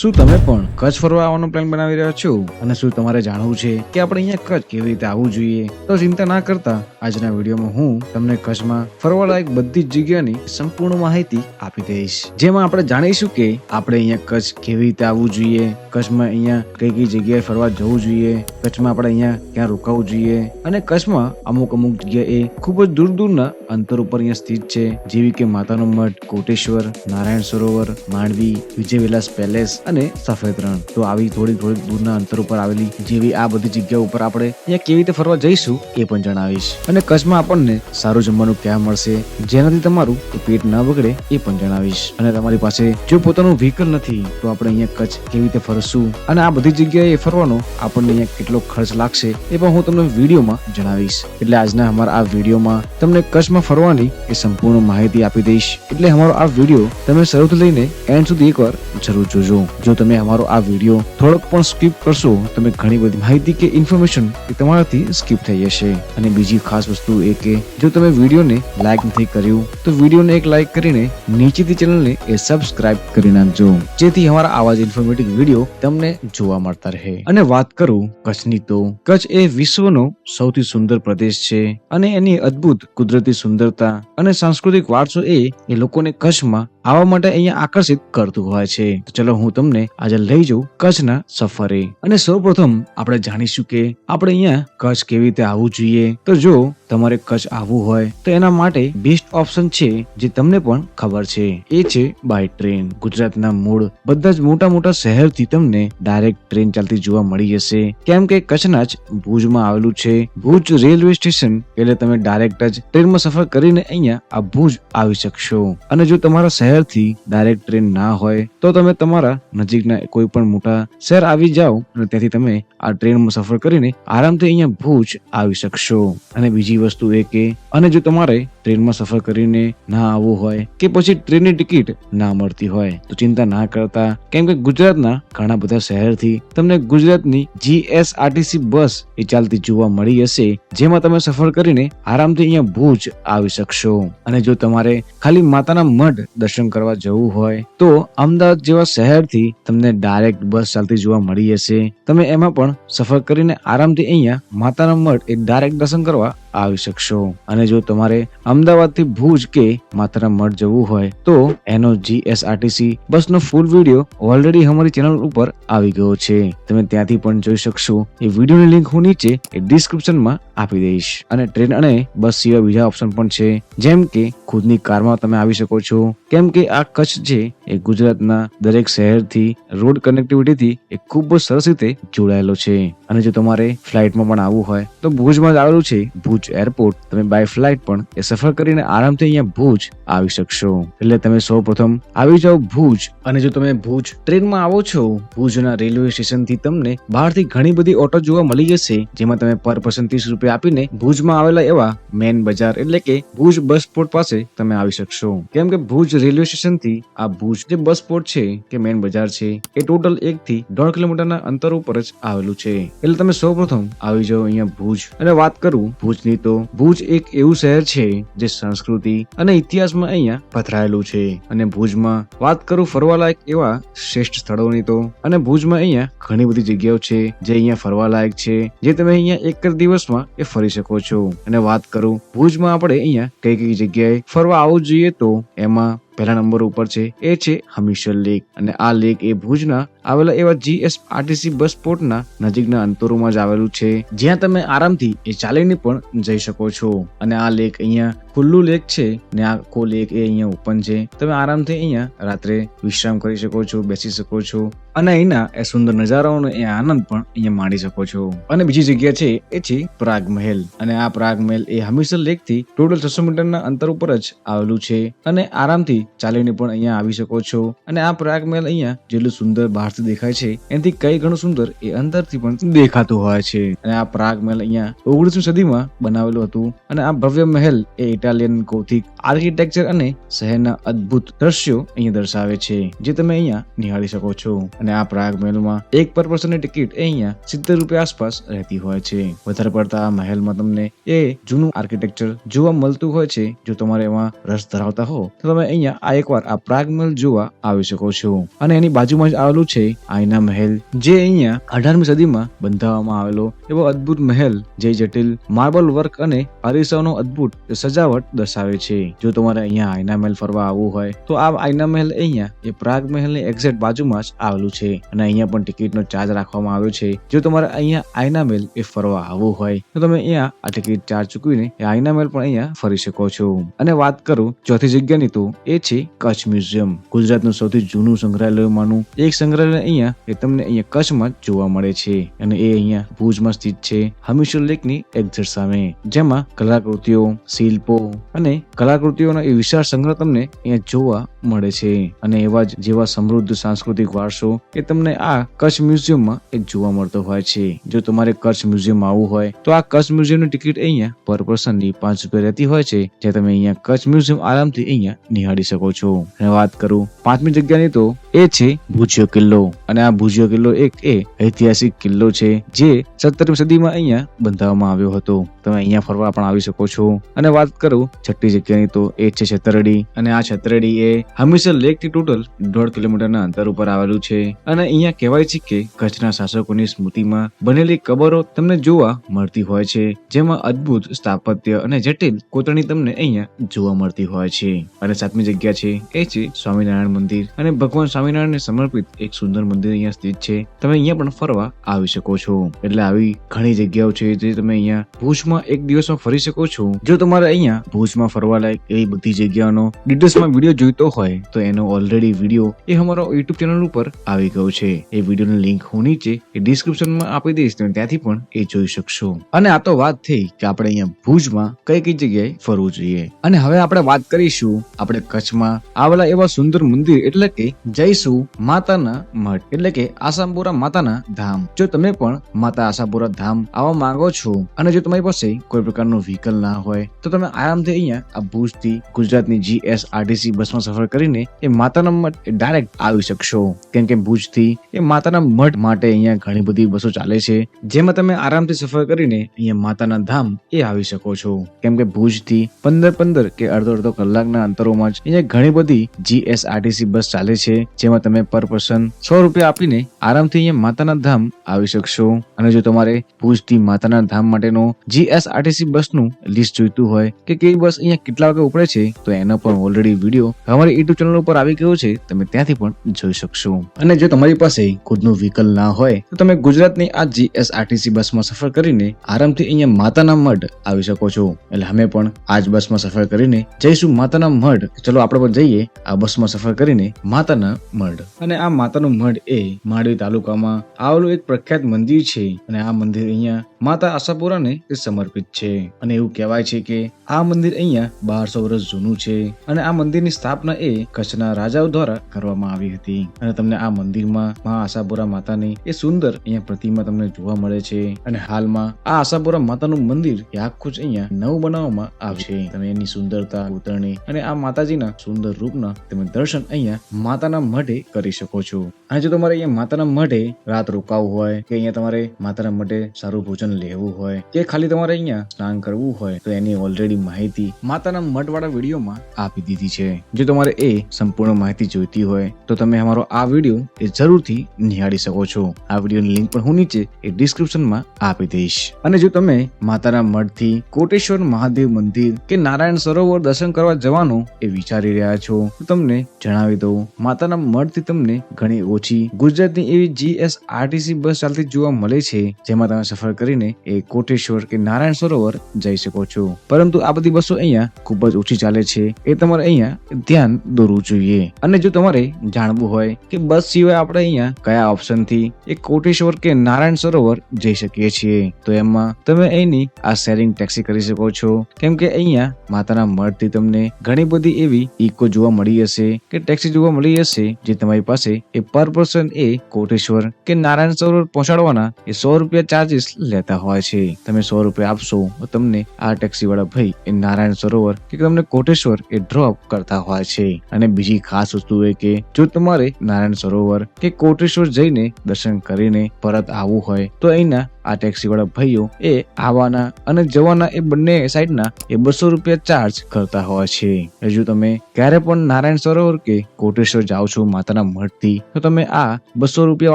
શું તમે પણ કચ્છ ફરવા આવવાનો પ્લાન બનાવી રહ્યા છો અને શું તમારે જાણવું છે કે આપણે અહીંયા કચ્છ કેવી રીતે આવવું જોઈએ? તો ચિંતા ના કરતા આજના વિડીયોમાં હું તમને કચ્છમાં ફરવાલાયક બધી જ જગ્યાની સંપૂર્ણ માહિતી આપી દઈશ, જેમાં આપણે જાણીશું કે આપણે અહીંયા કચ્છ કેવી રીતે આવવું જોઈએ, કચ્છમાં અહીંયા કઈ કઈ જગ્યાએ ફરવા જવું જોઈએ, કચ્છમાં આપણે અહીંયા ક્યાં રોકાવું જોઈએ અને કચ્છમાં અમુક જગ્યાએ ખૂબ જ દૂર દૂરના અંતર ઉપર અહીંયા સ્થિત છે, જેવી કે માતાનો મઠ, કોટેશ્વર, નારાયણ સરોવર, માંડવી, વિજય વિલાસ પેલેસ અને સફેદ રણ. તો આવી થોડી દૂરના અંતર ઉપર આવેલી જેવી આ બધી જગ્યાઓ ઉપર આપણે અહીંયા કેવી રીતે ફરવા જઈશું એ પણ જણાવીશ. અને કચ્છમાં આપણને સારું જમવાનું ક્યાં મળશે જેનાથી તમારું પેટ ના બગડે એ પણ જણાવીશ. અને તમારી પાસે જો પોતાનું વ્હીકલ નથી તો આપણે અહીંયા કચ્છ કેવી રીતે ફરશું અને આ બધી જગ્યાએ ફરવાનો આપણને અહીંયા કેટલો ખર્ચ લાગશે એ પણ હું તમને વિડીયોમાં જણાવીશ. એટલે આજના અમારા આ વિડીયોમાં તમને કચ્છમાં ફરવાની એ સંપૂર્ણ માહિતી આપી દઈશ. એટલે અમારો આ વિડીયો તમે શરૂથી લઈને એન્ડ સુધી એકવાર જરૂર જોજો. જો તમે અમારો આ વિડીયો થોડોક પણ સ્કીપ કરશો તમે ઘણી બધી માહિતી કે ઇન્ફોર્મેશન એ તમારાથી સ્કીપ થઈ જશે. અને બીજી ખાસ વસ્તુ એ કે જો તમે વિડીયોને લાઈક નથી કર્યું તો વિડીયોને એક લાઈક કરીને નીચેથી ચેનલને એ સબસ્ક્રાઇબ કરી નાખજો, જેથી અમારા આવા જ ઇન્ફોર્મેટિવ વિડીયો તમને જોવા મળતા રહે. અને વાત કરું કચ્છની તો કચ્છ એ વિશ્વનો સૌથી સુંદર પ્રદેશ છે અને એની અદ્ભુત કુદરતી સુંદરતા અને સાંસ્કૃતિક વારસો એ લોકોને કચ્છમાં આવવા માટે અહીંયા આકર્ષિત કરતું હોય છે. તો ચલો હું તમને આજે લઈ જાઉં કચ્છના સફરે. અને સૌપ્રથમ આપણે જાણીશું કે આપણે અહીંયા કચ્છ કેવી રીતે આવવું જોઈએ. તો જો તમારે કચ્છ આવવું હોય તો એના માટે બેસ્ટ ઓપ્શન છે જે તમને પણ ખબર છે, એ છે બાય ટ્રેન. ગુજરાતના મૂળ બધા જ મોટા શહેરથી તમને ડાયરેક્ટ ટ્રેન ચાલતી જોવા મળી જશે, કેમ કે કચ્છના જ ભુજમાં આવેલું છે ભુજ રેલવે સ્ટેશન. એટલે તમે ડાયરેક્ટ જ ટ્રેનમાં સફર કરીને અહીંયા આ ભુજ આવી શકશો. અને જો તમારા શહેરથી ડાયરેક્ટ ટ્રેન ના હોય તો તમે તમારા નજીકના કોઈ પણ મોટા શહેર આવી જાઓ અને ત્યાંથી તમે આ ટ્રેનમાં સફર કરીને આરામથી અહીંયા ભુજ આવી શકશો. અને બીજી વસ્તુ એ કે અને જો તમારે ટ્રેનમાં સફર કરીને ના આવવું હોય કે પછી ટ્રેનની ટિકિટ ના મળતી હોય તો ચિંતા ના કરતા, કેમ કે ગુજરાતના ઘણા બધા શહેરથી તમને ગુજરાતની GSRTC બસ એ ચાલતી જોવા મળી હશે, જેમાં તમે સફર કરીને આરામથી અહીંયા ભુજ આવી શકશો. અને જો તમારે ખાલી માતાના મઢ દર્શન કરવા જવું હોય તો અમદાવાદ જેવા શહેરથી તમને ડાયરેક્ટ બસ ચાલતી જોવા મળી હશે, તમે એમાં પણ સફર કરીને આરામથી અહીંયા માતાના મઢ એ ડાયરેક્ટ દર્શન કરવા આવી શકશો. અને જો તમારે અમદાવાદ થી ભુજ કે માતાના મઢ જવું હોય તો એનો GSRTC બસનો ફૂલ વિડીયો ઓલરેડી અમારી ચેનલ ઉપર આવી ગયો છે, તમે ત્યાંથી પણ જોઈ શકશો. એ વિડીયોની લિંક હું નીચે એ ડિસ્ક્રિપ્શનમાં આપી દઈશ. અને ટ્રેન અને બસ સિવાય બીજા ઓપ્શન પણ છે, જેમ કે ખુદની કારમાં તમે આવી શકો છો, કેમ કે આ કચ્છ છે એ ગુજરાતના દરેક શહેરથી રોડ કનેક્ટિવિટીથી એ ખૂબ જ સરસ રીતે જોડાયેલો છે. અને જો તમારે ફ્લાઇટમાં પણ આવવું હોય તો ભુજમાં જ આવેલું છે ભુજ એરપોર્ટ, તમે બાય ફ્લાઇટ પણ એ સફર કરીને આરામથી અહીંયા ભુજ આવી શકશો. એટલે તમે સૌપ્રથમ આવી જાઓ ભુજ. અને જો તમે ભુજ ટ્રેનમાં આવો છો, ભુજના રેલવે સ્ટેશન થી તમને બહારથી ઘણી બધી ઓટો જોવા મળી જશે, જેમાં તમે પર પર્સન 30 રૂપિયા આપીને ભુજમાં આવેલા એવા મેન બજાર એટલે કે ભુજ બસ સ્પોટ પાસે તમે આવી શકશો. કેમ કે ભુજ રેલવે સ્ટેશન થી આ ભુજ જે બસ સ્પોટ છે કે મેન બજાર છે એ ટોટલ 1 થી 1.5 કિલોમીટરના અંતર ઉપર જ આવેલું છે. એટલે તમે સૌપ્રથમ આવી જાઓ અહીંયા ભુજ. અને વાત કરું ભુજની તો ભુજ એક એવું શહેર છે જે સંસ્કૃતિ અને ઇતિહાસમાં અહીંયા પથરાયેલું છે. અને ભુજમાં વાત કરું ફરવાલાયક એવા શ્રેષ્ઠ સ્થળોની તો અને ભુજમાં અહીંયા ઘણી બધી જગ્યાઓ છે જે અહીંયા ફરવાલાયક છે, જે તમે અહીંયા એક જ દિવસમાં એ ફરી શકો છો. અને વાત કરું ભુજમાં આપણે અહીંયા કઈ જગ્યાએ ફરવા આવવું જોઈએ તો એમાં પહેલા નંબર ઉપર છે એ છે હમીરસર લેક. અને આ લેક એ ભુજના આવેલા એવા GSRTC બસ સ્પોટના નજીકના અંતરોમાં જ આવેલું છે, જ્યાં તમે આરામથી એ ચાલીને પણ જઈ શકો છો. અને આ લેક અહીંયા ખુલ્લું લેક છે ને આખો લેક એ અહીંયા ઓપન છે, તમે આરામથી અહીંયા રાત્રે વિશ્રામ કરી શકો છો, બેસી શકો છો અને અહીંના એ સુંદર નજારાઓનો એ આનંદ પણ અહીંયા માણી શકો છો. અને બીજી જગ્યા છે એ છે પ્રાગ મહેલ. અને આ પ્રાગ મહેલ એ હમીરસર લેક થી ટોટલ 600 મીટરના અંતર ઉપર જ આવેલું છે અને આરામથી ચાલીને પણ અહીંયા આવી શકો છો. અને આ પ્રાગ મહેલ અહીંયા જેટલું સુંદર બહારથી દેખાય છે એનાથી કઈ ઘણું સુંદર એ અંદરથી પણ દેખાતું હોય છે. અને આ પ્રાગ મહેલ અહીંયા 19મી સદીમાં બનાવેલું હતું. અને આ ભવ્ય મહેલ એ ઇટાલિયન ગોથિક આર્કિટેક્ચર અને શહેરના અદ્ભુત દ્રશ્યો અહીંયા દર્શાવે છે, જે તમે અહીંયા નિહાળી શકો છો. અને આ પ્રાગ મહેલમાં એક પર પર્સનની ટિકિટ અહીંયા 70 રૂપિયા આસપાસ રહેતી હોય છે. વધારે પડતા આ મહેલમાં તમને એ જૂનું આર્કિટેક્ચર જોવા મળતું હોય છે. જો તમારે એમાં રસ ધરાવતા હો તો તમે અહીંયા આ એકવાર આ પ્રાગ મહેલ જોવા આવી શકો છો. અને એની બાજુમાં જ આવેલું છે છે આઈના મહેલ, જે અહીંયા 18મી સદીમાં બંધાવવામાં આવેલો એવો અદ્ભુત મહેલ, જે જટિલ માર્બલ વર્ક અને અરીસાનો અદ્ભુત સજાવટ દર્શાવે છે. જો તમારે અહીંયા આઈના મહેલ ફરવા આવવું હોય તો આ આઈના મહેલ અહીંયા એ પ્રાગ મહેલની એક્ઝેક્ટ બાજુમાં જ આવેલું છે અને અહીંયા પણ ટિકિટનો ચાર્જ રાખવામાં આવ્યો છે. જો તમારે અહીંયા આઈના મહેલ એ ફરવા આવવું હોય તો તમે અહીંયા આ ટિકિટ ચાર્જ ચૂકવીને આઈના મહેલ પણ અહીંયા ફરી શકો છો. અને વાત કરું ચોથી જગ્યાની તો એ છે કચ્છ મ્યુઝિયમ. ગુજરાતનું સૌથી જૂનું સંગ્રહાલયોમાંનું એક સંગ્રહાલય અહીંયા એ તમને અહીંયા કચ્છમાં જ જોવા મળે છે અને એ અહીંયા ભુજમાં સ્થિત છે, હમીરસર લેકની એક્ઝેક્ટ સામે. જેમાં કલાકૃતિઓ, શિલ્પો અને કલાકૃતિઓનો એ વિશાળ સંગ્રહ તમને અહીંયા જોવા મળે છે અને એવા જ જેવા સમૃદ્ધ સાંસ્કૃતિક વારસો એ તમને આ કચ્છ મ્યુઝિયમમાં એ જોવા મળતો હોય છે. જો તમારે કચ્છ મ્યુઝિયમ આવવું હોય તો આ કચ્છ મ્યુઝિયમની ટિકિટ અહીંયા પર પર્સનની 5 રૂપિયા રહેતી હોય છે, જે તમે અહીંયા કચ્છ મ્યુઝિયમ આરામથી અહીંયા નિહાળી શકો છો. અને વાત કરું 5મી જગ્યાની તો એ છે ભુજિયો કિલ્લો. અને આ ભુજિયો કિલ્લો એક ઐતિહાસિક કિલ્લો છે જે 17મી સદીમાં અહીંયા બંધાવવામાં આવ્યો હતો. તમે અહીંયા ફરવા પણ આવી શકો છો. અને વાત કરું 6ઠી જગ્યાની તો એ છે છતરડી. અને આ છતરડી એ હમીરસર લેક થી ટોટલ 1.5 કિલોમીટરના અંતર ઉપર આવેલું છે અને અહીંયા કહેવાય છે કે કચ્છના શાસકોની સ્મૃતિમાં બનેલી કબરો તમને જોવા મળતી હોય છે, જેમાં અદ્ભુત સ્થાપત્ય અને જટિલ કોતરણી તમને અહીંયા જોવા મળતી હોય છે. અને 7મી જગ્યા છે એ છે સ્વામિનારાયણ મંદિર. અને ભગવાન સ્વામિનારાયણને સમર્પિત એક સુંદર મંદિર અહીંયા સ્થિત છે. તમે અહીંયા પણ ફરવા આવી શકો છો. એટલે આવી ઘણી જગ્યાઓ છે જે તમે અહીંયા ભુજમાં એક દિવસમાં ફરી શકો છો. જો તમારે અહીંયા ભુજમાં ફરવા લાયક એવી બધી જગ્યાઓનો ડિટેલ્સમાં વિડીયો જોઈતો હોય તો એનો ઓલરેડી વિડીયો એ અમારો યુટ્યુબ ચેનલ ઉપર આવી ગયો છે. એ વિડીયોની લિંક હું નીચે ડિસ્ક્રિપ્શનમાં આપી દઈશ, તમે ત્યાંથી પણ એ જોઈ શકશો. અને આ તો વાત થઈ કે આપણે અહીંયા ભુજમાં કઈ કઈ જગ્યાએ ફરવું જોઈએ. અને હવે આપણે વાત કરીશું આપણે કચ્છમાં આવેલા એવા સુંદર મંદિર એટલે કે જઈશું માતાના મઠ એટલે કે આશાપુરા માતાના ધામ. જો તમે પણ માતા આશાપુરા ધામ આવવા માંગો છો અને જો તમારી પાસે કોઈ પ્રકારનું વ્હીકલ ના હોય તો તમે આરામથી અહીંયા આ ભુજથી ગુજરાતની GSRTC બસમાં સફર કરીને એ માતાના મઠ ડાયરેક્ટ આવી શકશો. કેમ કે ભુજથી એ માતાના મઠ માટે અહીંયા ઘણી બધી બસો ચાલે છે, જેમાં તમે આરામથી સફર કરીને અહીંયા માતાના ધામ એ આવી શકો છો. કેમ કે ભુજથી 15 કે અડધો કલાકના અંતરોમાં જ અહીંયા ઘણી બધી GSRTC બસ ચાલે છે, જેમાં તમે પર પર્સન 100 રૂપિયા આપીને આરામથી અહીંયા માતાના ધામ આવી શકશો. અને જો તમારે ભુજથી માતાના ધામ માટેનો GSRTC બસનું લિસ્ટ જોઈતું હોય કે કઈ બસ અહીંયા કેટલા વાગે ઉપડે છે તો એનો પણ ઓલરેડી વિડીયો અમારી યુટ્યુબ ચેનલ ઉપર આવી ગયો છે, તમે ત્યાંથી પણ જોઈ શકશો. અને જો તમારી પાસે ખુદનું વ્હીકલ ના હોય તો તમે ગુજરાતની આ GSRTC બસમાં સફર કરીને આરામથી અહીંયા માતાના મઢ આવી શકો છો. એટલે અમે પણ આ જ બસમાં સફર કરીને જઈશું માતાના મઢ. ચલો આપણે પણ જઈએ આ બસમાં સફર કરીને માતાના મઢ. અને આ માતાનું મઢ એ માંડવી તાલુકામાં આવેલું એક પ્રખ્યાત મંદિર છે અને આ મંદિર અહીંયા માતા આશાપુરાને સમર્પિત છે. અને એવું કહેવાય છે કે આ મંદિર અહીંયા 1200 વર્ષ જૂનું છે અને આ મંદિરની સ્થાપના એ કચ્છના રાજાઓ દ્વારા કરવામાં આવી હતી. અને તમને આ મંદિરમાં મા આશાપુરા માતાની એ સુંદર અહીંયા પ્રતિમા તમને જોવા મળે છે. અને હાલમાં આ આશાપુરા માતાનું મંદિર એ આખું જ અહીંયા નવું બનાવવામાં આવશે. તમે એની સુંદરતા, કોતરણી અને આ માતાજીના સુંદર રૂપના તમે દર્શન અહીંયા માતાના મઢે કરી શકો છો. અને જો તમારે અહીંયા માતાના મઢે રાત રોકાવું હોય કે અહીંયા તમારે માતાના મઢે સારું ભોજન લેવું હોય કે ખાલી તમારે અહીંયા સ્નાન કરવું હોય તો એની ઓલરેડી માહિતી માતાના મઢ વાળા વિડીયોમાં આપી દીધી છે. જો તમારે એ સંપૂર્ણ માહિતી જોઈતી હોય તો તમે અમારો આ વિડીયો એ જરૂરથી નિહાળી શકો છો. આ વિડીયોની લિંક પણ હું નીચે એ ડિસ્ક્રિપ્શનમાં આપી દઈશ. અને જો તમે માતાના મઢથી કોટેશ્વર મહાદેવ મંદિર કે નારાયણ સરોવર દર્શન કરવા જવાનું એ વિચારી રહ્યા છો તો તમને જણાવી દઉં, માતાના મઢથી તમને ઘણી ઓછી ગુજરાતની એવી GSRTC બસ ચાલતી જોવા મળે છે, જેમાં તમે સફર કરીને એ કોટેશ્વર કે નારાયણ સરોવર જઈ શકો છો. પરંતુ આ બધી બસો અહીંયા ખૂબ જ ઓછી ચાલે છે, એ તમારે અહીંયા ધ્યાન દોરવું જોઈએ. અને જો તમારે જાણવું હોય કે બસ સિવાય આપણે અહીંયા કયા ઓપ્શનથી એ કોટેશ્વર કે નારાયણ સરોવર જઈ શકીએ છીએ તો એમાં તમે અહીંની આ શેરિંગ ટેક્સી કરી શકો છો. કેમ કે અહીંયા માતાના મઢથી તમને ઘણી બધી એવી ઇકો જોવા મળી હશે કે ટેક્સી જોવા મળી હશે જે તમારી પાસે એ પર પર્સન એ કોટેશ્વર કે નારાયણ સરોવર પહોંચાડવાના એ 100 રૂપિયા ચાર્જીસ લેતા હોય છે. તમે 100 રૂપિયા આપશો તો તમને આ ટેક્સી વાળા ભાઈ એ નારાયણ સરોવર કે તમને કોટેશ્વર એ ડ્રોપ કરતા હોય છે. અને બીજી ખાસ વસ્તુ એ કે જો તમારે નારાયણ સરોવર કે કોટેશ્વર જઈને દર્શન કરીને પરત આવવું હોય તો અહીંના આ ટેક્સી વાળા ભાઈઓ એ આવવાના અને જવાના એ બંને સાઈડના એ 200 રૂપિયા ચાર્જ કરતા હોય છે. હજુ તમે ક્યારે પણ નારાયણ સરોવર કે કોટેશ્વર જાઓ છો માતાના મઠથી તો તમે આ 200 રૂપિયા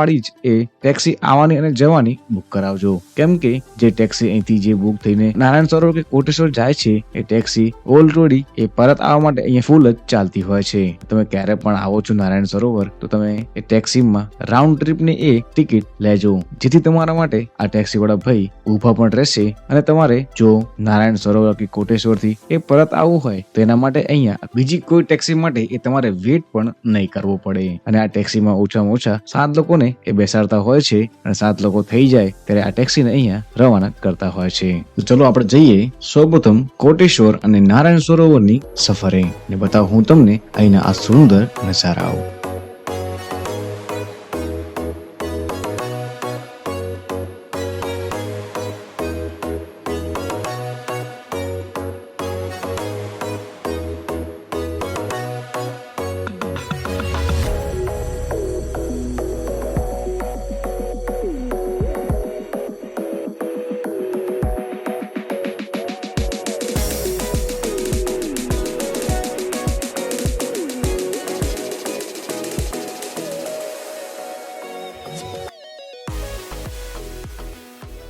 વાળી જ એ ટેક્સી આવવાની અને જવાની બુક કરાવજો. કેમ કે જે ટેક્સી અહીંથી જે બુક થઈને નારાયણ સરોવર કે કોટેશ્વર જાય છે એ ટેક્સી ઓલરેડી એ પરત આવવા માટે અહીંયા ફૂલ જ ચાલતી હોય છે. તમે ક્યારે પણ આવો છો નારાયણ સરોવર તો તમે એ ટેક્સીમાં રાઉન્ડ ટ્રીપની એ ટિકિટ લેજો, જેથી તમારા માટે આ ટેક્સી વાળા ભાઈ ઊભા પણ રહેશે અને તમારે જો નારાયણ સરોવર કે કોટેશ્વર થી એ પરત આવવું હોય તો એના માટે અહીંયા બીજી કોઈ ટેક્સી માટે એ તમારે વેઇટ પણ નહીં કરવો પડે. અને આ ટેક્સીમાં ઓછામાં ઓછા 7 લોકોને એ બેસાડતા હોય છે અને 7 લોકો થઈ જાય ત્યારે આ ટેક્સીને અહીંયા રવાના કરતા હોય છે. તો ચલો આપણે જઈએ સૌપ્રથમ કોટેશ્વર અને નારાયણ સરોવરની સફરે ને બતાવું હું તમને અહીંના આ સુંદર નજારાઓ.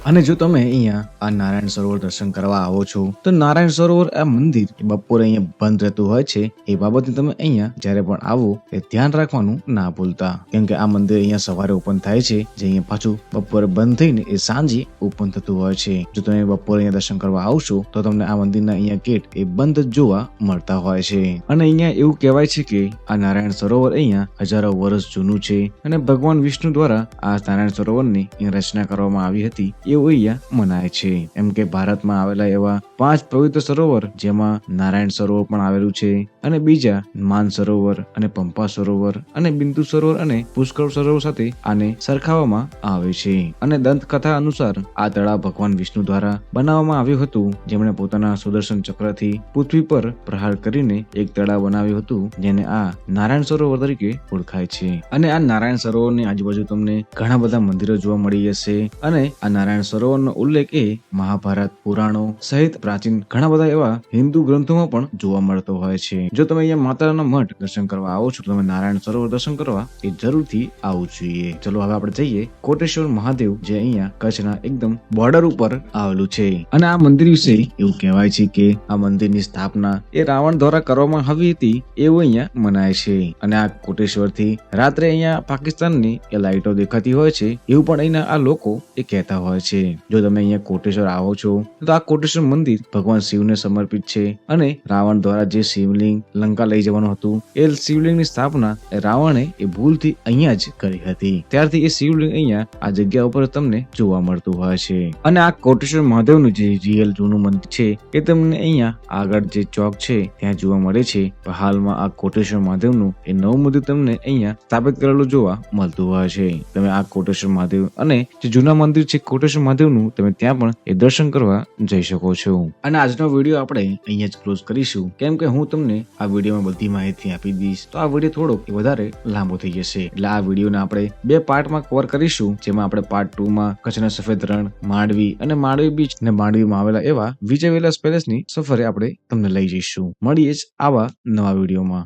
અને જો તમે અહીંયા આ નારાયણ સરોવર દર્શન કરવા આવો છો તો નારાયણ સરોવર આ મંદિર બપોરે અહીંયા બંધ રહેતું હોય છે. એ બાબતે તમે અહીંયા જ્યારે પણ આવો એ ધ્યાન રાખવાનું ના ભૂલતા, કેમ કે આ મંદિર અહીંયા સવારે ઓપન થાય છે જે અહીંયા પાછું બપોરે બંધ થઈને એ સાંજે ઓપન થતું હોય છે. જો તમે બપોરે અહીંયા દર્શન કરવા આવશો તો તમને આ મંદિરના અહીંયા ગેટ એ બંધ જ જોવા મળતા હોય છે. અને અહીંયા એવું કહેવાય છે કે આ નારાયણ સરોવર અહીંયા હજારો વર્ષ જૂનું છે અને ભગવાન વિષ્ણુ દ્વારા આ નારાયણ સરોવરની રચના કરવામાં આવી હતી એવું અહીંયા મનાય છે. એમ કે ભારતમાં આવેલા એવા 5 પવિત્ર સરોવર જેમાં નારાયણ સરોવર પણ આવેલું છે અને બીજા માન સરોવર અને પંપા સરોવર અને બિંદુ સરોવર અને પુષ્કળ સરોવર સાથે આને સરખાવવામાં આવે છે. અને દંતકથા અનુસાર આ તળાવ ભગવાન વિષ્ણુ દ્વારા બનાવવામાં આવ્યું હતું, જેમણે પોતાના સુદર્શન ચક્રથી પૃથ્વી પર પ્રહાર કરીને એક તળાવ બનાવ્યું હતું જેને આ નારાયણ સરોવર તરીકે ઓળખાય છે. અને આ નારાયણ સરોવરની આજુબાજુ તમને ઘણા બધા મંદિરો જોવા મળી જશે અને આ નારાયણ સરોવરનો ઉલ્લેખ એ મહાભારત, પુરાણો સહિત પ્રાચીન ઘણા બધા એવા હિન્દુ ગ્રંથોમાં પણ જોવા મળતો હોય છે. જો તમે અહીંયા માતાના મઠ દર્શન કરવા આવો છો તો તમે નારાયણ સરોવર દર્શન કરવા એ જરૂરથી આવવું જોઈએ. ચલો હવે આપણે જઈએ કોટેશ્વર મહાદેવ જે અહીંયા કચ્છના એકદમ બોર્ડર ઉપર આવેલું છે. અને આ મંદિર વિશે એવું કહેવાય છે કે આ મંદિરની સ્થાપના એ રાવણ દ્વારા કરવામાં આવી હતી એવું અહીંયા મનાય છે. અને આ કોટેશ્વર થી રાત્રે અહીંયા પાકિસ્તાનની એ લાઈટો દેખાતી હોય છે એવું પણ અહીંના આ લોકો એ કહેતા હોય છે. જો તમે અહીંયા કોટેશ્વર આવો છો તો આ કોટેશ્વર મંદિર ભગવાન શિવને સમર્પિત છે અને રાવણ દ્વારા જે શિવલિંગ લંકા લઈ જવાનું હતું એ શિવલિંગની સ્થાપના રાવણે એ ભૂલથી અહીંયા જ કરી હતી. ત્યારથી એ શિવલિંગ અહીંયા આ જગ્યા ઉપર તમને જોવા મળતું હોય છે. અને આ કોટેશ્વર મહાદેવનું જે રિયલ જૂનું મંદિર છે એ તમને અહીંયા આગળ જે ચોક છે ત્યાં જોવા મળે છે. હાલમાં આ કોટેશ્વર મહાદેવનું એ નવું મંદિર તમને અહીંયા સ્થાપિત કરેલું જોવા મળતું હોય છે. તમે આ કોટેશ્વર મહાદેવ અને જે જૂના મંદિર છે કોટેશ્વર મહાદેવનું તમે ત્યાં પણ એ દર્શન કરવા જઈ શકો છો. અને આજનો વિડીયો આપણે અહીંયા જ ક્લોઝ કરીશું, કેમ કે હું તમને આ વિડીયોમાં બધી માહિતી આપી દઈશ તો આ વિડીયો થોડોક વધારે લાંબો થઈ જશે. એટલે આ વિડીયોને આપણે 2 પાર્ટમાં કવર કરીશું, જેમાં આપણે પાર્ટ 2 માં કચ્છના સફેદ રણ, માંડવી અને માંડવી બીચ અને માંડવીમાં આવેલા એવા વિજય વિલાસ પેલેસની સફરે આપણે તમને લઈ જઈશું. મળીએ જ આવા નવા વિડીયોમાં.